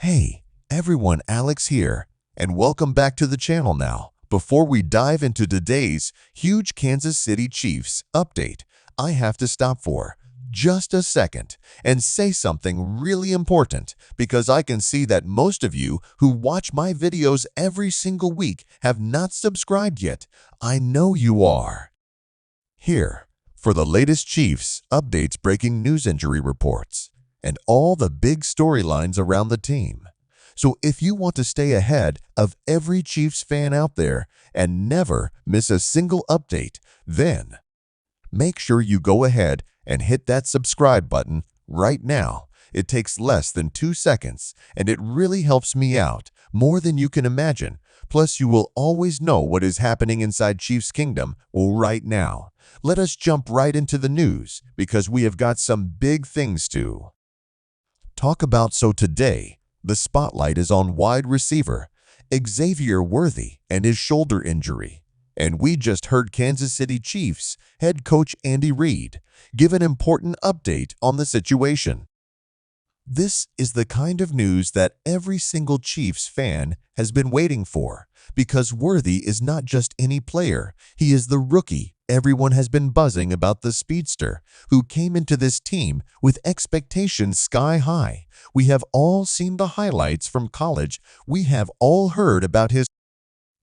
Hey, everyone, Alex here, and welcome back to the channel now. Before we dive into today's huge Kansas City Chiefs update, I have to stop for just a second and say something really important because I can see that most of you who watch my videos every single week have not subscribed yet. I know you are. Here, for the latest Chiefs updates, breaking news, injury reports, and all the big storylines around the team. So if you want to stay ahead of every Chiefs fan out there and never miss a single update, then make sure you go ahead and hit that subscribe button right now. It takes less than 2 seconds, and it really helps me out more than you can imagine. Plus, you will always know what is happening inside Chiefs Kingdom right now. Let us jump right into the news because we have got some big things to talk about. So today, the spotlight is on wide receiver Xavier and his shoulder injury. And we just heard Kansas City Chiefs head coach Andy Reid give an important update on the situation. This is the kind of news that every single Chiefs fan has been waiting for, because Worthy is not just any player. He is the rookie everyone has been buzzing about, the speedster who came into this team with expectations sky high. We have all seen the highlights from college. We have all heard about his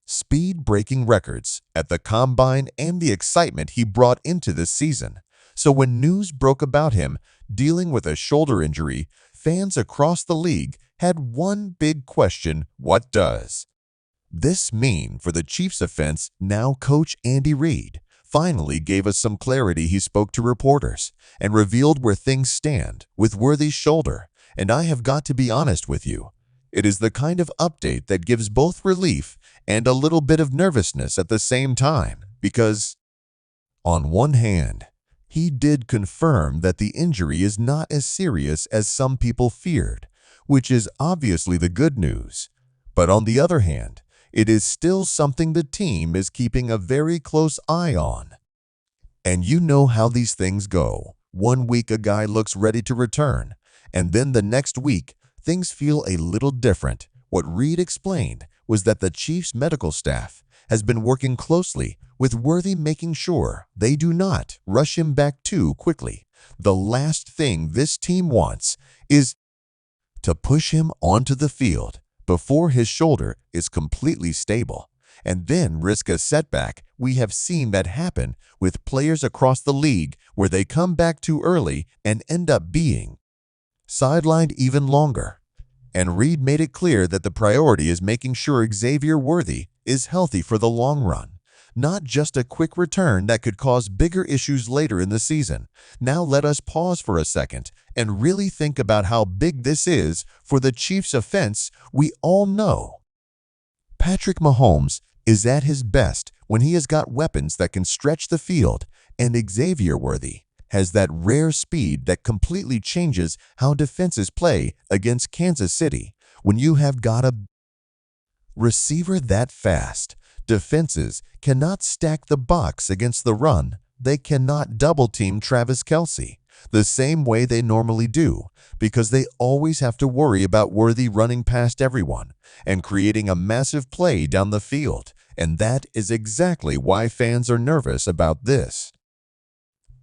speed-breaking records at the combine and the excitement he brought into this season. So when news broke about him dealing with a shoulder injury, fans across the league had one big question: what does this mean for the Chiefs offense? Now coach Andy Reid finally gave us some clarity. He spoke to reporters and revealed where things stand with Worthy's shoulder. And I have got to be honest with you, it is the kind of update that gives both relief and a little bit of nervousness at the same time, because on one hand, he did confirm that the injury is not as serious as some people feared, which is obviously the good news. But on the other hand, it is still something the team is keeping a very close eye on. And you know how these things go. One week a guy looks ready to return, and then the next week things feel a little different. What Reid explained was that the Chiefs medical staff has been working closely with Worthy, making sure they do not rush him back too quickly. The last thing this team wants is to push him onto the field before his shoulder is completely stable and then risk a setback. We have seen that happen with players across the league, where they come back too early and end up being sidelined even longer. And Reid made it clear that the priority is making sure Xavier is healthy for the long run, not just a quick return that could cause bigger issues later in the season. Now let us pause for a second and really think about how big this is for the Chiefs offense. We all know Patrick Mahomes is at his best when he has got weapons that can stretch the field, and Xavier has that rare speed that completely changes how defenses play against Kansas City. When you have got a receiver that fast, defenses cannot stack the box against the run. They cannot double-team Travis Kelce the same way they normally do, because they always have to worry about Worthy running past everyone and creating a massive play down the field. And that is exactly why fans are nervous about this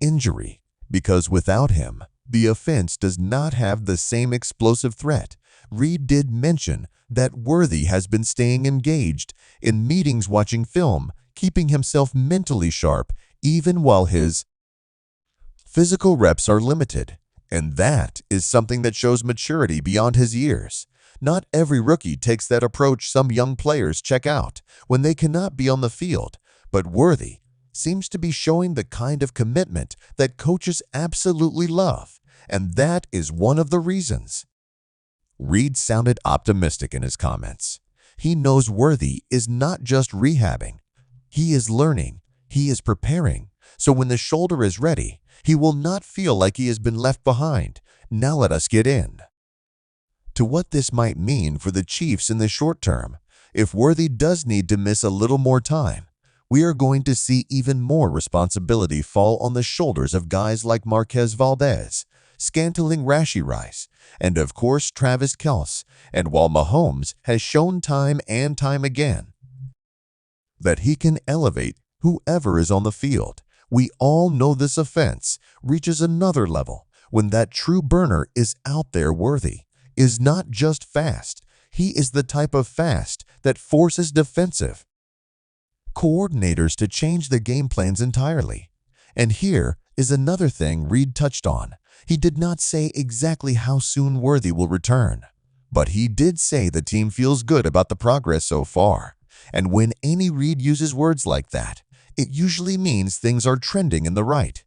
injury, because without him, the offense does not have the same explosive threat. Reid did mention that Worthy has been staying engaged in meetings, watching film, keeping himself mentally sharp even while his physical reps are limited. And that is something that shows maturity beyond his years. Not every rookie takes that approach. Some young players check out when they cannot be on the field, but Worthy seems to be showing the kind of commitment that coaches absolutely love, and that is one of the reasons Reid sounded optimistic in his comments. He knows Worthy is not just rehabbing. He is learning. He is preparing. So when the shoulder is ready, he will not feel like he has been left behind. Now let us get in to what this might mean for the Chiefs in the short term. If Worthy does need to miss a little more time, we are going to see even more responsibility fall on the shoulders of guys like Marquez Valdez, Scantling Rashi Rice, and of course Travis Kelce. And while Mahomes has shown time and time again that he can elevate whoever is on the field, we all know this offense reaches another level when that true burner is out there. Worthy is not just fast, he is the type of fast that forces defensive coordinators to change the game plans entirely. And here is another thing Reid touched on. He did not say exactly how soon Worthy will return, but he did say the team feels good about the progress so far. And when Andy Reid uses words like that, it usually means things are trending in the right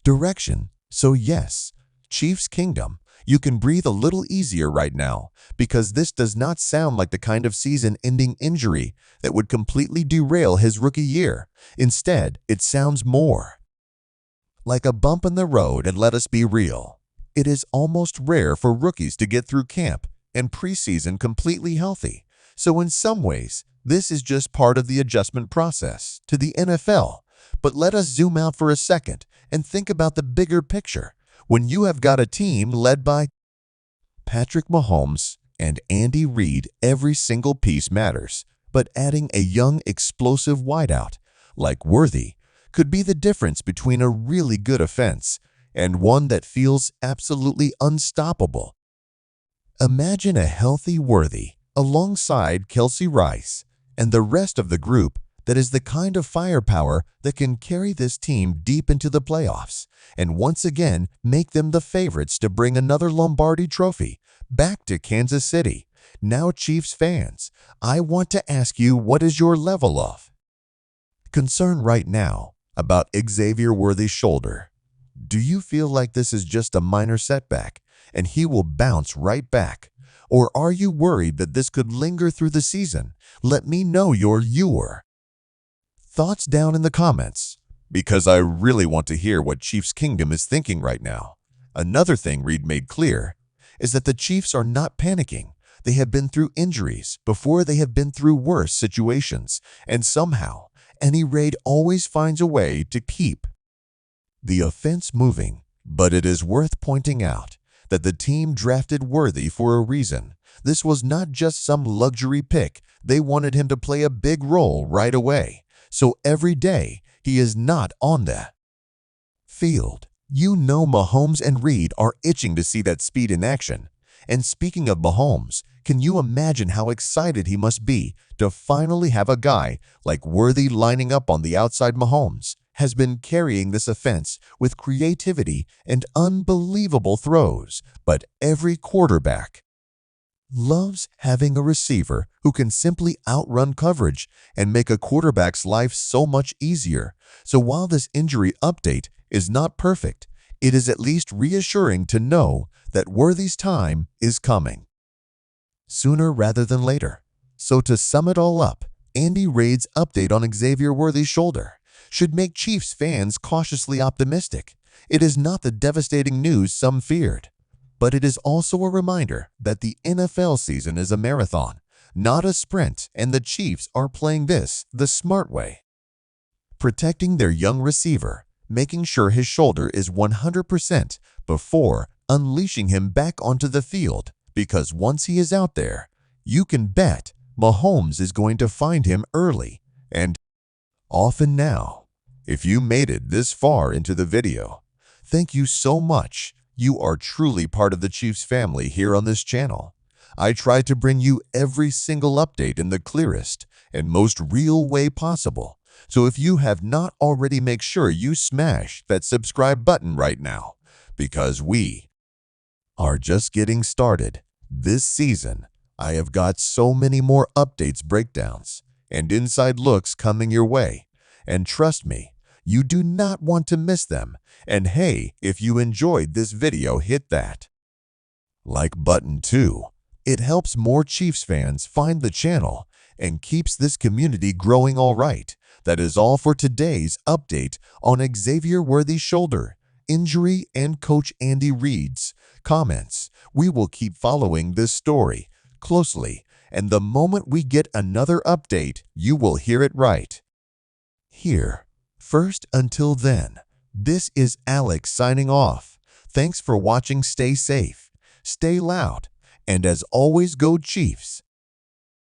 direction. So yes, Chiefs Kingdom, you can breathe a little easier right now, because this does not sound like the kind of season-ending injury that would completely derail his rookie year. Instead, it sounds more like a bump in the road. And let us be real, it is almost rare for rookies to get through camp and preseason completely healthy. So in some ways, this is just part of the adjustment process to the NFL. But let us zoom out for a second and think about the bigger picture. When you have got a team led by Patrick Mahomes and Andy Reid, every single piece matters. But adding a young, explosive wideout like Worthy could be the difference between a really good offense and one that feels absolutely unstoppable. Imagine a healthy Worthy alongside Kelce Rice and the rest of the group. That is the kind of firepower that can carry this team deep into the playoffs and once again make them the favorites to bring another Lombardi trophy back to Kansas City. Now, Chiefs fans, I want to ask you, what is your level of concern right now about Xavier Worthy's shoulder? Do you feel like this is just a minor setback and he will bounce right back? Or are you worried that this could linger through the season? Let me know your thoughts down in the comments, because I really want to hear what Chiefs Kingdom is thinking right now. Another thing Reid made clear is that the Chiefs are not panicking. They have been through injuries before, they have been through worse situations, and somehow Andy Reid always finds a way to keep the offense moving. But it is worth pointing out that the team drafted Worthy for a reason. This was not just some luxury pick. They wanted him to play a big role right away. So every day he is not on the field, you know Mahomes and Reid are itching to see that speed in action. And speaking of Mahomes, can you imagine how excited he must be to finally have a guy like Worthy lining up on the outside? Mahomes has been carrying this offense with creativity and unbelievable throws, but every quarterback loves having a receiver who can simply outrun coverage and make a quarterback's life so much easier. So while this injury update is not perfect, it is at least reassuring to know that Worthy's time is coming sooner rather than later. So to sum it all up, Andy Reid's update on Xavier Worthy's shoulder should make Chiefs fans cautiously optimistic. It is not the devastating news some feared, but it is also a reminder that the NFL season is a marathon, not a sprint, and the Chiefs are playing this the smart way, protecting their young receiver, making sure his shoulder is 100% before unleashing him back onto the field, because once he is out there, you can bet Mahomes is going to find him early and often. Now, if you made it this far into the video, thank you so much. You are truly part of the Chiefs family here on this channel. I try to bring you every single update in the clearest and most real way possible. So if you have not already, make sure you smash that subscribe button right now, because we are just getting started. This season, I have got so many more updates, breakdowns, and inside looks coming your way. And trust me, you do not want to miss them. And hey, if you enjoyed this video, hit that like button too. It helps more Chiefs fans find the channel and keeps this community growing. All right, that is all for today's update on Xavier Worthy's shoulder injury and Coach Andy Reid's comments. We will keep following this story closely, and the moment we get another update, you will hear it right here first. Until then, this is Alex signing off. Thanks for watching. Stay safe, stay loud, and as always, go Chiefs.